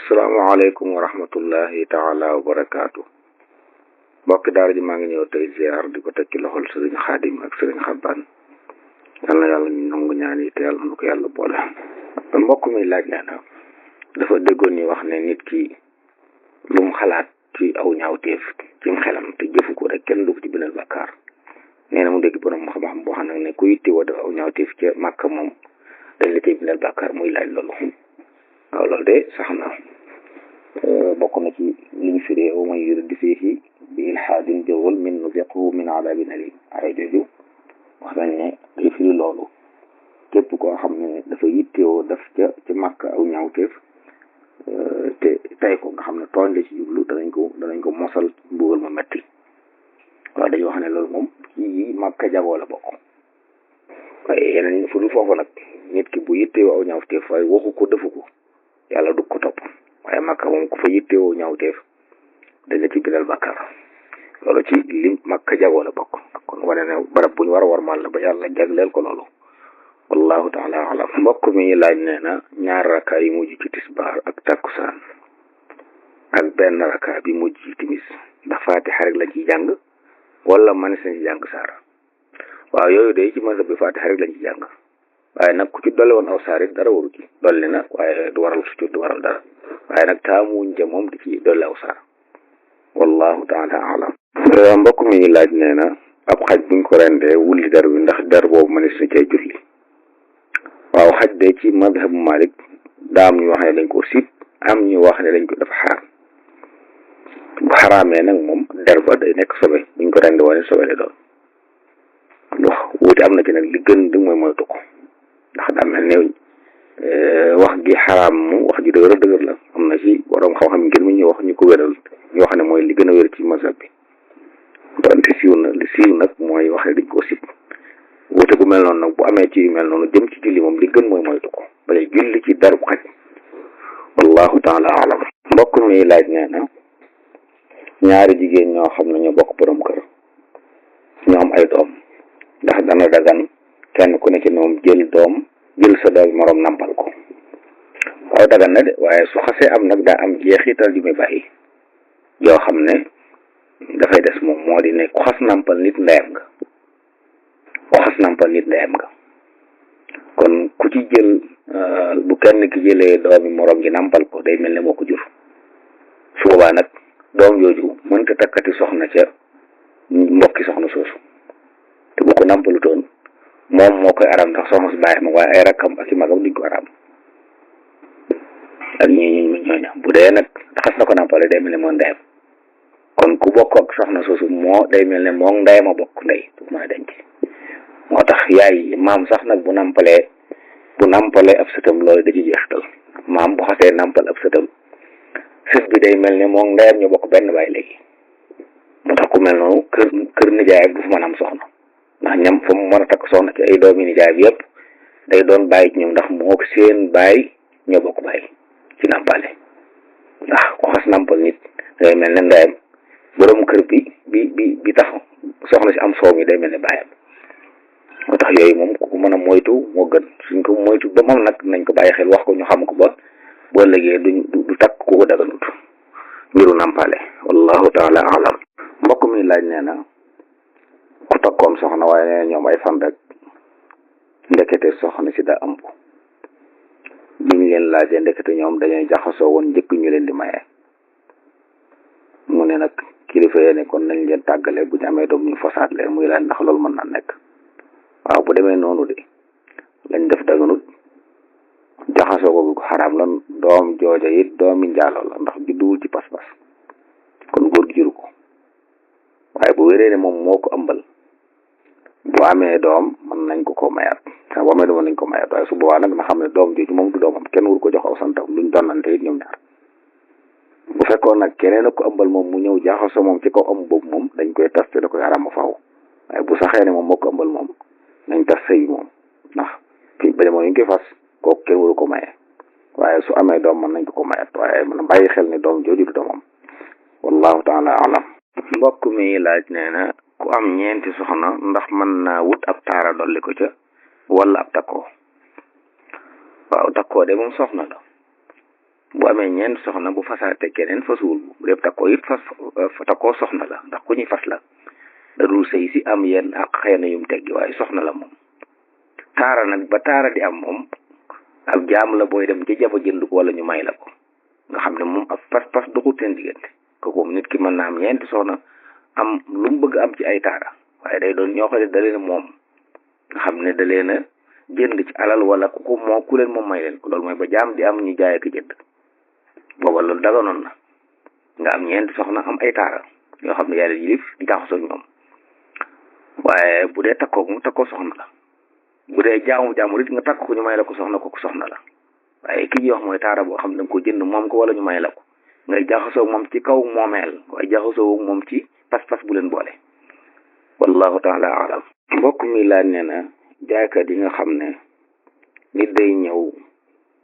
asalaamaaleykum wa rahmatullahi taala wa barakaatu. mbokki daara ji maa ngi ñëw tey ziar di ko teg ci loxol sëriñ Xaadim ak sëriñ Xabbaan. yal na yàlla ñu nangu ñaan yi te yàlla na ko yàlla boole. mbokk mi laaj nee na dafa déggoon ni wax ne nit ki lu mu xalaat ci aw ñaawteef ci xelam te jëfu ko rek kenn du ko ci bindal bàkkaar. nee na mu dégg borom xam-xam boo xam ne ku yittewoo def aw ñaawteef ca Màkka moom dañ la cay bindal bàkkaar muy laaj loolu. waaw loolu de sax na bokk na ci liñ firee wa man yurid fiihi bi ilhaadin bi zulmin nuziqhu min adaabin aliim ay jooju wax nañ ne day firi loolu képp koo xam ne dafa yittewoo def ca Màkka aw ñaawteef te tey ko nga xam ne tooñ la ci jublu danañ ko mosal mbugal ma metti waaw dañuy wax ne loolu moom ci Màkka jagoo la bokk. waaye yeneen fu dul foofu nag nit ki bu yittewoo aw ñaawteef waaye waxu ko defu ko yàlla du ko topp waaye Màkka moom ku fa yittewoo ñaawteef dañ ci bindal bàkkaar loolu ci lim Màkka jagoo la bokk kon wane ne barab bu ñu war a warmal la ba yàlla jagleel ko loolu wallahu taala alam. mbokk mi laaj nee na ñaar raka yi mujj ci tisbaar ak takkusaan ak benn raka bi mujj ci timis ndax Faatiha rek lañ ciy jàng wala manis nañ ci jàng saar. waaw yooyu de ci mazhab bi Faatiha rek lañ ci jàng waaye nag ku ci dolli woon aw saar it dara waru ci dolli na waaye du waral sujjóot du waral dara waaye nag taamuwuñ ca moom di ci dolli aw saar wallahu taala alam. mbokk mi laaj nee na ab xaj buñ ko rendee wulli der bi ndax der boobu mënees na cay julli. waaw xaj de ci madhabu Malik daa am ñu wax ne dañ ko sib am ñu wax ne dañ ko dafa xaraam bu xaraamee nag moom der ba day nekk sobe buñ ko rendee woon sobe lay doon wax wuute am na ci nag li gën di mooy moytu ko ndax daa mel ne wax gi xaraam mu wax ji dëgër la am na ci borom xam-xam ngir mi ñu wax ñu ko wéral ñu wax ne mooy li gën a wér ci mazhab bi donte siiw na li siiw nag mooy wax ne dañ koo sib wuute bu mel noonu nag bu amee ci yu mel noonu jëm ci julli moom li gën mooy moytu ko balay julli ci darub xaj wallahu taala alam. mbokk mi laaj nee na ñaari jigéen ñoo xam ne ñoo bokk borom kër ñoo am ay doom ndax dana dagan kenn ku ne ci ñoom jël sa doom moroom nampal ko. waaw dagan na de waaye su xasee am nag daa am jeexital yu muy bàyyi yoo xam ne dafay des moom moo di ne ku xas nampal nit ndeyam nga kon ku ci jël bu kenn ki jëlee doomi moroom ji nampal ko day mel ne moo ko jur su boobaa nag doom jooju mënta takkati soxna ca mbokki soxna soosu te bu ko nampalutoon moom moo koy aram ndax soxna si bàyyi ma waaye ay rakkam ak i magam duñ ko aram ak ñooña bu dee nag xas na ko nampale day mel ne moo ndeyam kon ku bokk ak soxna soosu moo day mel ne moo ndeyam a bokk ndey du mën a denc moo tax yaay maam sax nag bu nampalee ab sëtam loolu da ci jeexital maam bu xasee nampal ab sëtam sët bi day mel ne moo ndeyam ñu bokk benn baay léegi moo tax ku mel noonu kër nijaay du fa mën a am soxna ndax ñam fa mu mën a takk soxna ci ay doomi nijaay bi yëpp day doon bàyyi ci ñoom ndax moo seen baay ñoo bokk baay ci nampale ndax ku xas nampal nit day mel ne ndeyam borom kër bi tax soxna si am soow mi day mel ne baayam moo tax yooyu moom ku mën a moytu moo gën suñ ko moytu ba moom nag nañ ko bàyyi xel wax ko ñu xam ko ba boo ëllëgee du takk ku ko daganut mbiru nampale wallahu taala alam. mbokk mi laaj nee na ku takkoon soxna waaye nee ñoom ay fan rek ndekete soxna si daa ëmb biñ leen laajee ndekete ñoom dañuy jaxasoo woon njëkk ñu leen di maye mu ne nag kilifa yee ne kon nañ leen tàggale bu ñu amee doom ñu fasaat leen muy laaj ndax loolu mën na nekk. waaw bu demee noonu de lañ def daganut jaxasoo ko xaraam la doom jooja it doomi njaaloo la ndax judduwul ci pas-pas kon góor gi juru ko waaye bu wéree ne moom moo ko ëmbal bu amee doom mën nañ ko mayaat bu amee doom mën nañ ko mayaat waaye su boobaa nag na xam ne doom jooju moom du doomam kenn wur ko jox aw santam luñ donnante it ñoom ñaar bu fekkoon nag keneen a ko ëmbal moom mu ñëw jaxasoo moom ci kaw ëmb boobu moom dañ koy tas te da koy xaraam faaw waaye bu saxee ne moom moo ko ëmbal moom nañ tas sëy moom ndax fi ba demoon ñu koy fas kooku kenn waru ko maye waaye su amee doom mën nañ ko mayat waaye mën a bàyyi xel ne doom jooju du doomam wallahu taala alam. mbokk mi laaj nee na ku am ñeenti soxna ndax mën naa wut ab taara dolli ko ca wala ab takkoo. waaw takkoo de moom soxna la bu amee ñeent soxna bu fasaate keneen fasuwul bu dee takkoo it takkoo soxna la ndax ku ñuy fas la da dul sëy si am yenn ak xëy na yum teggi waaye soxna la moom. taara nag ba taara di am moom ab jaam la booy dem ci jaba jënd ko wala ñu may la ko nga xam ne moom ab pas doxul seen diggante kooku moom nit ki mën na am ñeenti soxna am lu mu bëgg am ci ay taara waaye day doon ñoo xam ne da leen moom nga xam ne da leen a jënd ci alal wala ku leen moom may leen ko loolu mooy ba jaam di am ñu jaay ak jënd booba loolu daganoon na nga am ñeenti soxna am ay taara yoo xam ne yàlla yilif di jaxasoo ñoom waaye bu dee takkoo mu takkoo soxna la bu dee jaamu it nga takk ko ñu may la ko soxna ko soxna la waaye ki ñuy wax mooy taara boo xam ne da nga ko jënd moom ko wala ñu may la ko ngay jaxasoo moom ci kaw moomeel waaye jaxasoo moom ci pas-pas bu leen boole wallahu taala alam. mbokk mi laaj nee na jaaykat yi nga xam ne nit day ñëw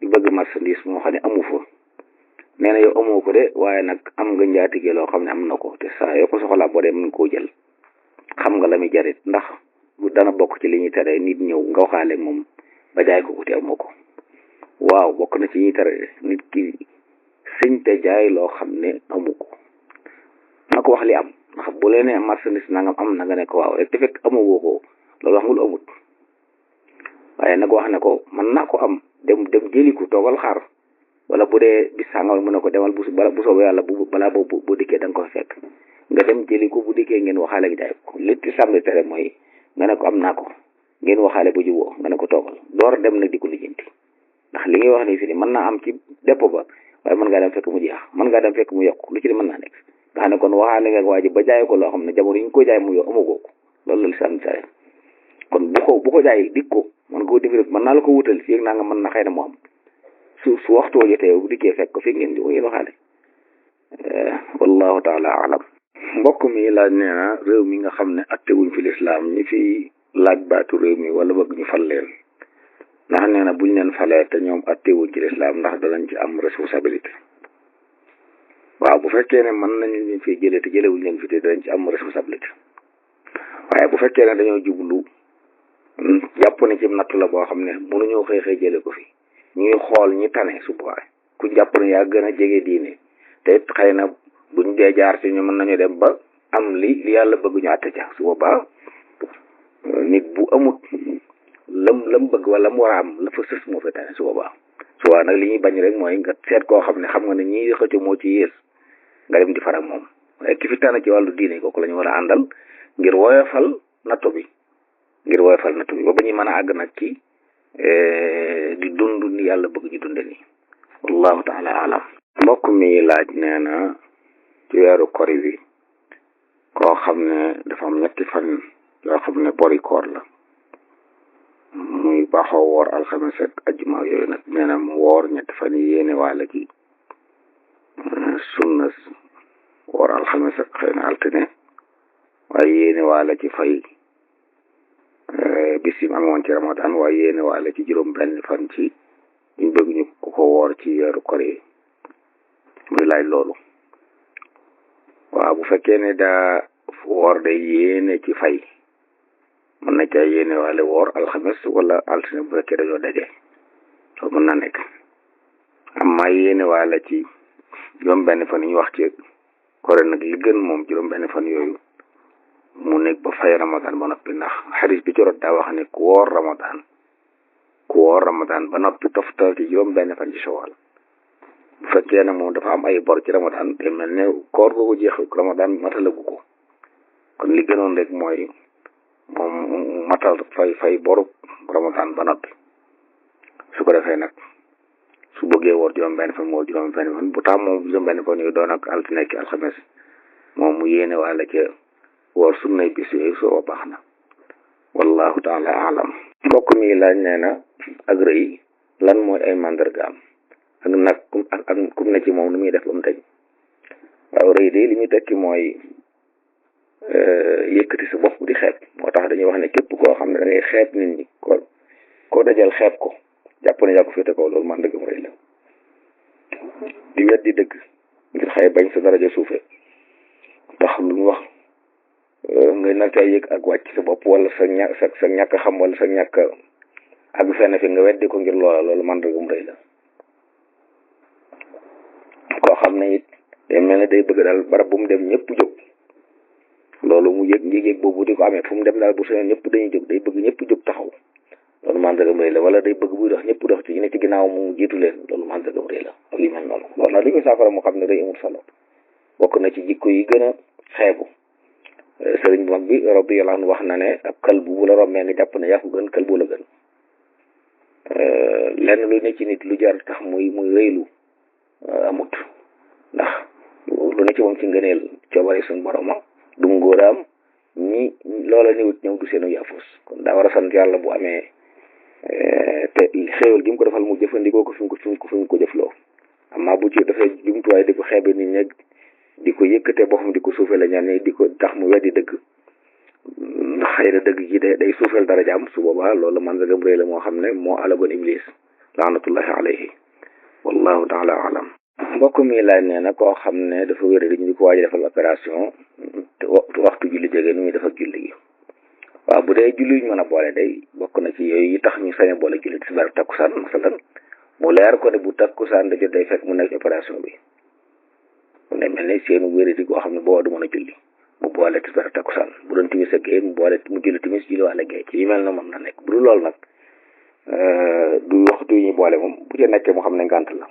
di bëgg marchandise moo xam ne amu fa nee na yow amoo ko de waaye nag am nga njaatige loo xam ne am na ko te saa yoo ko soxlaa boo dee mën koo jël xam nga la muy jarit ndax dana bokk ci li ñuy tere nit ñëw nga waxaale moom ba jaay ko te amoo ko. waaw bokk na ci ñuy tere nit ki sëñ te jaay loo xam ne amu ko na ko wax li am ndax bu leen ne marchandise nangam am na nga ne ko waaw rek te fekk amoo ko loolu wax nga lu amut waaye nag wax ne ko mën naa ko am dem jëli ko toogal xaar wala bu dee bis sàngam mu ne ko demal bu soobee yàlla balaa boobu bu dikkee da nga ko fekk nga dem jëli ko bu dikkee ngeen waxaale ak jaay ko li ci sàmm tere mooy nga ne ko am naa ko ngeen waxaale bu juboo nga ne ko toogal door dem nag di ko lijjanti ndax li ngay wax nii fii nii mën naa am ci dépôt ba waaye mën ngaa dem fekk mu jeex mën ngaa dem fekk mu yokk lu ci di mën naa nekk nga xam ne kon waxaale nga waa ji ba jaay ko loo xam ne jamono yi ñu ko jaay mu yow amagoo ko loolu la lislaam tere kon bu ko jaay dik ko mën ko def mën naa la ko wutal fii ak naa nga mën na xëy na mu am su waxtu woo jotee bu dikkee fekk ko fii ngeen waxaale wallahu taala alam. mbokk mi laaj nee na réew mi nga xam ne attewuñ fi lislaam ñi fi laaj baatu réew mi wala bëgg ñu fal leen ndax nee na buñ leen falee te ñoom attewuñ ci lislaam ndax danañ ci am responsabilité. waaw bu fekkee ne mën nañ leen fi jëlee te jëlewuñ leen fi te danañ ci am responsabilité waaye bu fekkee ne dañoo jublu jàpp ne ci nattu la boo xam ne mënuñoo xëy jële ko fi ñuy xool ñi tane su boobaa ku jàpp ne yaa gën a jege diine te it xëy na buñ dee jaar ci ñu mën nañu dem ba am li yàlla bëgg ñu àtte ca su boobaa nit bu amut lam bëgg wala mu war a am la fa sës moo fa tane su boobaa nag li ñuy bañ rek mooy nga seet koo xam ne xam nga ne ñii xëcc moo ci yées nga dem di farak moom waaye ki fi tane ci wàllu diine kooku la ñu war a àndal ngir woyofal nattu bi ba ba ñuy mën a àgg nag ci di dund ni yàlla bëgg ñu dunde nii wallahu taala alam. mbokk mi laaj nee na ci weeru kori bi koo xam ne dafa am ñetti fan yoo xam ne bori koor la muy baaxoo woor alxames ak ajjuma yooyu nag nee na mu woor ñetti fan yi yéene waale ci sunna woor alxames ak xëy na altine waaye yéene waale ci fay bis yi mu amoon ci ramadan waaye yéene waale ci juróom benn fan ci ñu bëgg ñu ko woor ci weeru kori muy laaj loolu. waaw bu fekkee ne daa woor day yéene ci fay mën na caa yéene waale woor alxames wala altine bu fekkee dañoo daje soo mën na nekk amma yéene waale ci juróom benn fan yi ñu wax ci kore nag li gën moom juróom benn fan yooyu mu nekk ba fay ramadan ba noppi ndax xaris bi ci rot daa wax ne ku woor ramadan ba noppi toftal ci juróom benn fan ci shawal bu fekkee ne moom dafa am ay bor ci ramadan te mel ne koor googu jeexul ramadan matalagu ko kon li gënoon rek mooy moom matal fay boru ramadan ba noppi su ko defee nag su bëggee woor juróom benn fan moo juróom benn fan bu tax moom juróom benn fan yooyu doon ak altine ki alxames moom mu yéene wàlla ca woor sunnay bis yooyu soo baax na wallahu taala alam. mbokk mi laaj nee na ak rëy lan mooy ay mandargaam ak nag kum ne ci moom nu muy def ba mu dañ. waaw rëy de li muy tekki mooy yëkkati sa bopp di xeeb moo tax dañuy wax ne képp koo xam ne da ngay xeeb nit ñi koo dajal xeeb ko jàpp ne yaa ko féete kaw loolu mandargam rëy la. di weddi dëgg ngir xëy bañ sa daraja suufe tax lu ñu wax nga nar caa yëg ak wàcc sa bopp wala sa ñàkk xam wala sa ñàkk ak fenn fi nga weddi ko ngir loola loolu mandargam rëy la. xam ne it day mel ne day bëgg daal barab bu mu dem ñëpp jóg loolu mu yëg boobu di ko amee fu mu dem daal bu soñoon ñëpp dañuy jóg day bëgg ñëpp jóg taxaw loolu mandargam rëy la wala day bëgg buy dox ñëpp dox ci ne ci ginnaaw mu jiitu leen loolu mandargam rëy la ak li mel noonu loolu nag li koy saafara mu xam ne rëy amul solo bokk na ci jikko yi gën a xeebu sëriñ bu mag bi radiyallahu anhu wax na ne ab kalbu bu la rombee nga jàpp ne yaa ko gën kalbu la gën lenn lu ne ci nit lu jar tax muy rëylu amut ndax lu ne ci moom ci ngëneel coobare suñu borom du ngóoraam ñi loola niwut ñëw du seenu yaafus kon daa war a sant yàlla bu amee te xéewal gi mu ko defal mu jëfandikoo ko fi mu ko jëfloo amaa bu ci dafay jumtuwaay di ko xeebe nit ñi di ko yëkkate boppam di ko suufee la ñaan ñi di ko tax mu weddi dëgg ndax xëy na dëgg gi day suufeel darajaam su boobaa loolu mandargam rëy la moo xam ne moo alagoon iblis laanatullahi alayhi wallahu taala alam mbokk mi laaj nee na koo xam ne dafa wér di ñu di ko waaj defal opération te waxtu julli jege nu muy def ak julli gi waaw bu dee julli ñu mën a boole day bokk na ci yooyu yi tax ñu sañ a boole julli tisbaar takkusaan masalan mu leer ko ne bu takkusaan da jot day fekk mu nekk opération bi mu ne mel ne seenu wér di koo xam ne boo du mën a julli mu boole tisbaar takkusaan bu doon timis ak gee mu julli timis julli wàlla gee ci yu mel na mën na nekk bu dul loolu nag du waxtu yi ñu boole moom bu ci nekkee mu xam ne ngànt la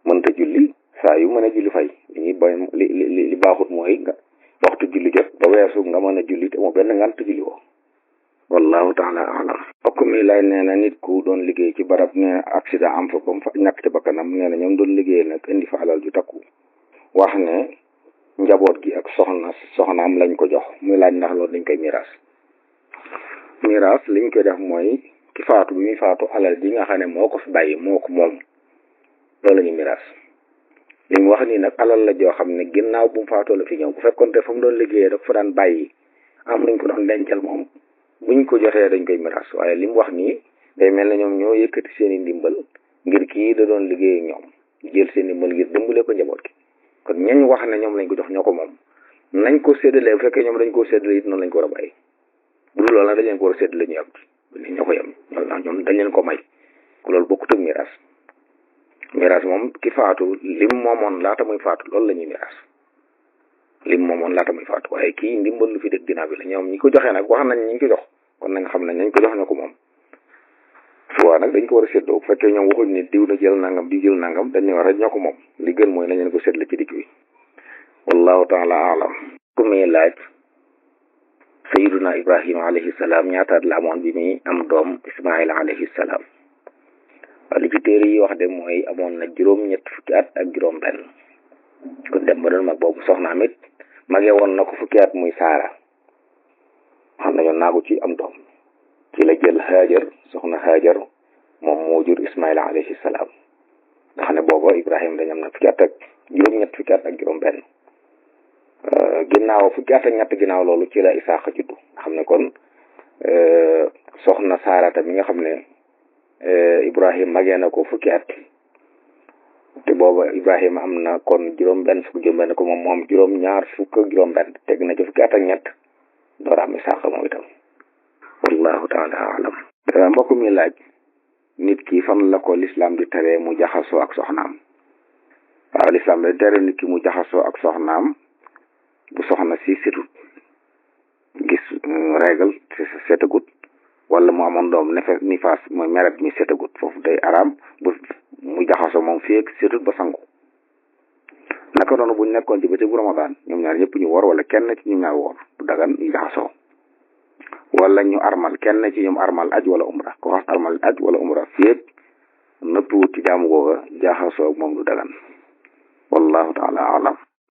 mënta julli saa yu mën a julli fay li ñuy boy li baaxut mooy nga waxtu julli jot ba weesu nga mën a julli te moo benn ngànt julli woo wallahu taala alam mbokk mi lay nee na nit ku doon liggéey ci barab ne accident am fa ba mu fa ñàkk ci bakkanam nee na ñoom doon liggéey nag indi fa alal ju takku wax ne njaboot gi ak soxnaam lañ ko jox muy laaj ndax loolu dañ koy miraas liñ koy def mooy ki faatu bi muy faatu alal ji nga xam ne moo ko fi bàyyi moo ko moom loolu la ñuy miraas li mu wax nii nag alal la joo xam ne ginnaaw bu mu faatoo la fi ñëw bu fekkoon te fa mu doon liggéeyee dafa fa daan bàyyi am nañ ko doon dencal moom buñ ko jotee dañ koy miraas waaye li mu wax nii day mel ne ñoom ñoo yëkkati seen i ndimbal ngir kii da doon liggéey ak ñoom jël seen ndimbal ngir dimbale ko njaboot gi kon ñañ wax ne ñoom lañ ko jox ñoo ko moom nañ ko séddalee bu fekkee ñoom dañ koo séddale it noonu lañ ko war a bàyyi bu dul loolu nag dañ leen ko war a séddale ñu yem ci ñoo ko yem ñoom dañ leen ko may ku loolu bokkut ak miraas moom ki faatu lim moomoon laata muy faatu loolu la ñuy miraas lim moomoon laata muy faatu waaye kii ndimbal lu fi dëgg ginnaaw bi la ñoom ñi ko joxee nag wax nañ ñi ko jox kon na nga xam ne ñañ ko jox ñoo ko moom suwaa nag dañ ko war a séddoo bu fekkee ñoom waxuñ ne diw na jël nangam di jël nangam dañ ne war a ñoo ko moom li gën mooy nañ leen ko séddale ci digg bi wallahu taala alam ku muy laaj sayiduna ibrahima alayhi salaam ñaataat la amoon bi muy am doom ismaila alayhi salaam li ci téere yi wax de mooy amoon na juróom-ñett fukki at ak juróom-benn kon dem ba doon mag boobu soxnaam it magee woon na ko fukki at muy saara xam nañoo naagu ci am doom ci la jël Haajar soxna Haajar moom moo jur Ismaila alayhi salaam nga xam ne booba Ibrahima dañu am na fukki at ak juróom-ñett fukki at ak juróom-benn ginnaaw fukki at ak ñett ginnaaw loolu ci la Isaaxa juddu nga xam ne kon soxna Saarata mi nga xam ne Ibrahima magee na ko fukki at te booba Ibrahima am na kon juróom-benn fukk juróom-benn ko moom mu am juróom-ñaar fukk ak juróom-benn teg na ci fukki at ak ñett door am Isaaxa moom itam wallahu taala alam mbokk mi laaj nit ki fan la ko lislaam di tere mu jaxasoo ak soxnaam waaw lislaam di tere nit ki mu jaxasoo ak soxnaam bu soxna si setut gis régal setagut wala mu amoon doom nifaas mooy meret mi setagut foofu day araam bu mu jaxasoo moom feek setut ba sangu naka noonu buñ nekkoon ci bëccëgu Ramadan ñoom ñaar ñëpp ñu woor wala kenn ci ñoom ñaar woor du dagan ñu jaxasoo wala ñu armal kenn ci ñoom armal aj wala umra ko xas armal aj wala umra fépp nëpp wut ci jaamu googa jaxasoo moom du dagan wallahu taala alam